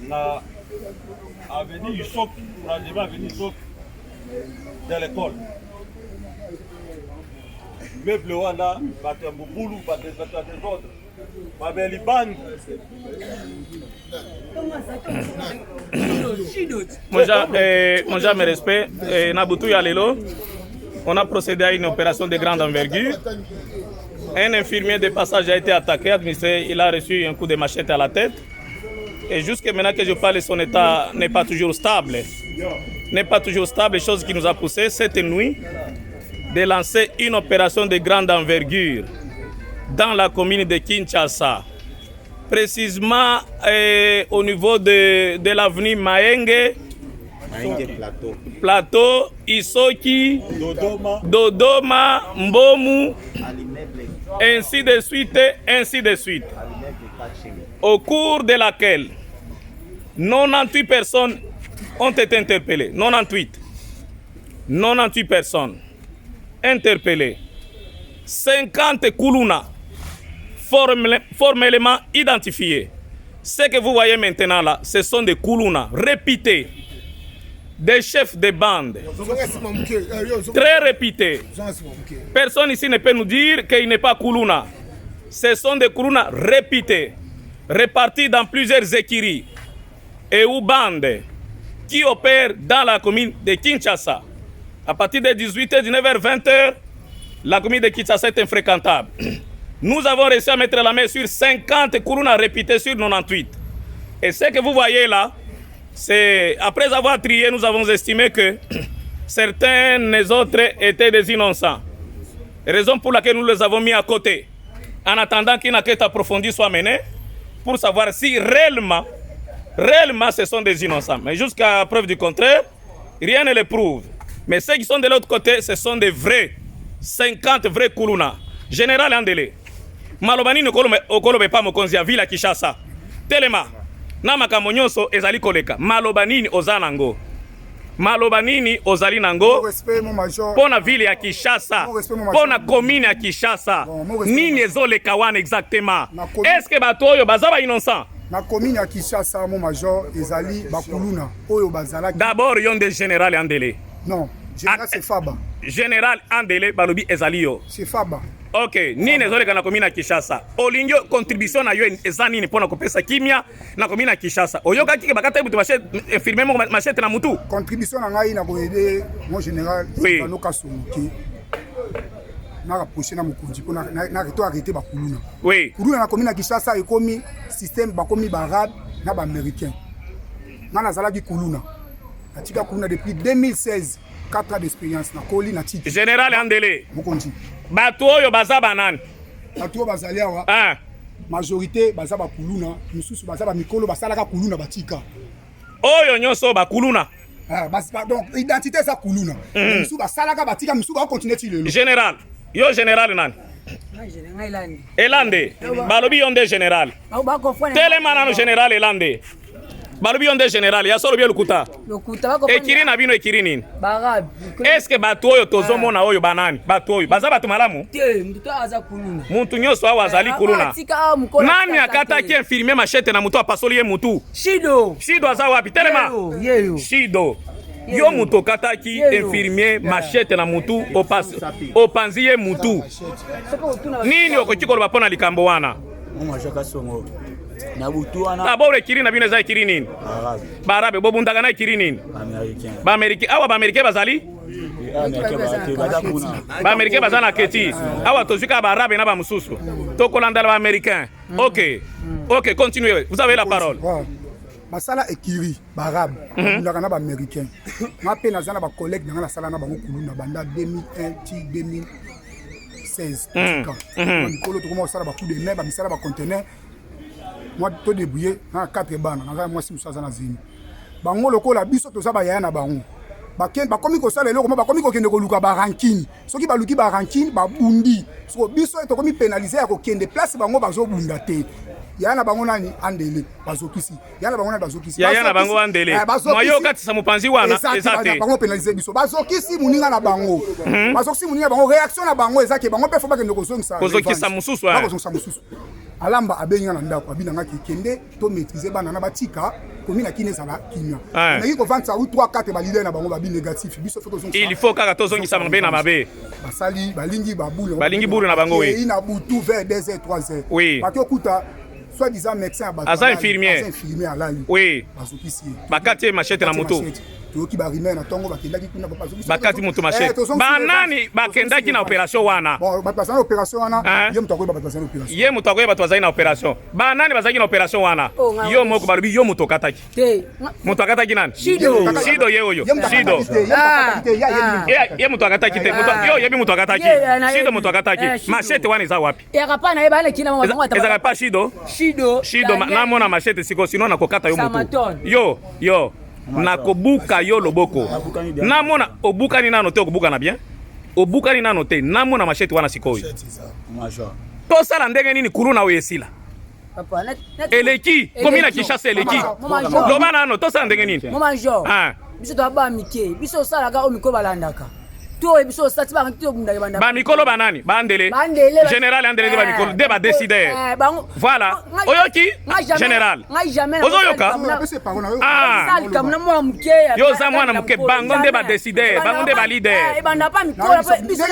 na avenue Yusok, pratiquement avenue Yusok, dans l'école. Meuble wana, Batambouboulou, Batambouboulou, Babeliband. Mon mes respects, Naboutou Yalelo, on a procédé à une opération de grande envergure. Un infirmier de passage a été attaqué, administré, il a reçu un coup de machette à la tête. Et jusqu'à maintenant que je parle, son état n'est pas toujours stable. N'est pas toujours stable, chose qui nous a poussé cette nuit de lancer une opération de grande envergure dans la commune de Kinshasa. Précisément au niveau de l'avenue Maenge, Plateau, Isoki, Dodoma, Mbomu, ainsi de suite, ainsi de suite. Au cours de laquelle 98 personnes ont été interpellées. 98 personnes interpellées. 50 Koulouna formellement identifiés. Ce que vous voyez maintenant là, ce sont des Koulouna réputés, des chefs de bande, très réputés. Personne ici ne peut nous dire qu'il n'est pas Koulouna. Ce sont des Koulouna réputés, répartis dans plusieurs écuries et ou bandes qui opèrent dans la commune de Kinshasa. À partir de 18h, 19h, 20h, la commune de Kinshasa est infréquentable. Nous avons réussi à mettre la main sur 50 Koulouna réputés sur 98. Et ce que vous voyez là, c'est après avoir trié, nous avons estimé que certains des autres étaient des innocents. Raison pour laquelle nous les avons mis à côté, en attendant qu'une enquête approfondie soit menée pour savoir si réellement ce sont des innocents. Mais jusqu'à preuve du contraire, rien ne le prouve. Mais ceux qui sont de l'autre côté, ce sont des vrais, 50 vrais Koulouna. Général Andele, malobani ne okolobe pas mokonzi ya vila Kinshasa. Telema, na makambo nyonso ezali koleka. Malobani ozanango. Malobanini ozali nango pona ville ya Kinshasa, pona commune ya Kinshasa. Nini ezoleka wana exactement? Est-ce que bato oyo baza ba innocent? Na commune ya Kinshasa mon major ezali bakuluna oyo bazala. D'abord yonde général Andele. Non, général c'est Faba. Général Andele balobi ezali yo. C'est Faba. Ok, nini ezoleka na commune ya Kinshasa? Olingyo contribution na yo eza nini pona kopesa kimia na commune ya Kinshasa? Oyoka kike bakata butu machete infirmier mo machete na mutu. Contribution na ngai na ko aider mon général Banoka Somoki. Na rapprocher na mokonzi pona na reto arrêter ba kuluna. Oui. Kuluna na commune ya Kinshasa ekomi système bakomi ba arabe na ba américain. Ngana zala di kuluna. Atika kuluna depuis 2016, 4 ans d'expérience na koli na tiki. Général Andele. Mokonzi. Bato oyo baza banani? Bato bazali awa. Ah. Majorité baza ba kuluna, misusu baza ba mikolo basalaka kuluna batika. Oyo nyonso ba kuluna. Ah, donc identité ça kuluna. Misusu basalaka batika, misusu ba continuer ti lelo. Général. Yo général nani? Elande. Balobi yonde général. Telema nano général Elande. Balobi yonde général ya solo bien lukuta. Ekiri na bino ekiri nini? Barabe. Est-ce que bato oyo tozomona oyo banani? Bato oyo baza bato malamu? Mtu aza kuluna. Muntu nyonso awa azali kuluna. Nani akataki infirmier machete na mutu apasoli ye mutu? Shido. Shido aza wapi? Telema. Shido. Yo mutu kataki infirmier machete na mutu opanzi ye mutu. Nini okoki koloba pona likambo wana? D'abord ekiri na bino eza ekiri nini? Barabe bobundaka na ekiri nini? Ba Américain awa ba Américain bazali? Ba Américain bazana na keti. Awa tozwika ba Arabe na ba mususu. Tokolanda ba Américain. OK. OK, continuez. Vous avez la parole. Basala ekiri barabe ndaka na ba américain ngape na zana ba collègue na na sala na bango kuluna banda 2001 ti 2016 mikolo to commence sala ba coup de main ba misala ba conteneur moi to débrouiller na 4 bana na moi si musaza na zini bango lokola biso to saba ya na bango ba komi ko sala eloko ba komi ko kende ko luka ba ranking soki ba luki ba ranking ba bundi so biso to komi pénaliser ya ko kende place bango bazo bunda te. Yana bango nani Andele bazokisi. Yana bango nani bazokisi. Yana bango Andele. Moyo kati sa mupanzi wana ezate. Bango penaliser biso. Bazokisi muninga na bango. Bazokisi muninga bango réaction na bango ezake bango pe foba ke ndoko zongisa. Kozokisa mususu. Kozongisa mususu. alamba abenga na ndako abinanga kende to maîtriser bana na batika komina kine sala kinya mais ko vendre ça ou 3 4 ba leader na bango ba bi négatif biso faut il faut kaka tozongisa mabe na mabe basali balingi bulu na bango oui ina butu vers 2h 3h oui parce que kuta soit disant médecin asa infirmier alali oui bazokisi bakati machete na moto toki barime na tongo bakendaki kuna bakati moto machete banani bakendaki na opération wana bon batasa na opération wana yo mutako batasa na opération ye mutako batasa na opération banani bazaki na opération wana yo moko balubi yo muto kataki te muto kataki nani shido ye oyo shido ye muto kataki te muto yo yebi muto kataki shido muto kataki machete wana za wapi yakapana ye bale kina mama ngata ezaka pa shido na mona machete siko sino na kokata yo muto yo na kobuka yo loboko namona obukani nano te okobuka bien obukani nano te namona machete wana sikoyo tosala ndenge nini kulu na oyesila eleki komina kishasa eleki loba nano tosala ndenge nini mama jo biso to ba mike biso sala ga o mikolo balandaka to biso sati ba ngito bundaka banda ba mikolo banani bandele général andele ba mikolo de ba décider voilà oyoki général ozoyoka yo za mwana muke bango nde ba décider bango nde ba leader banda pa mikolo biso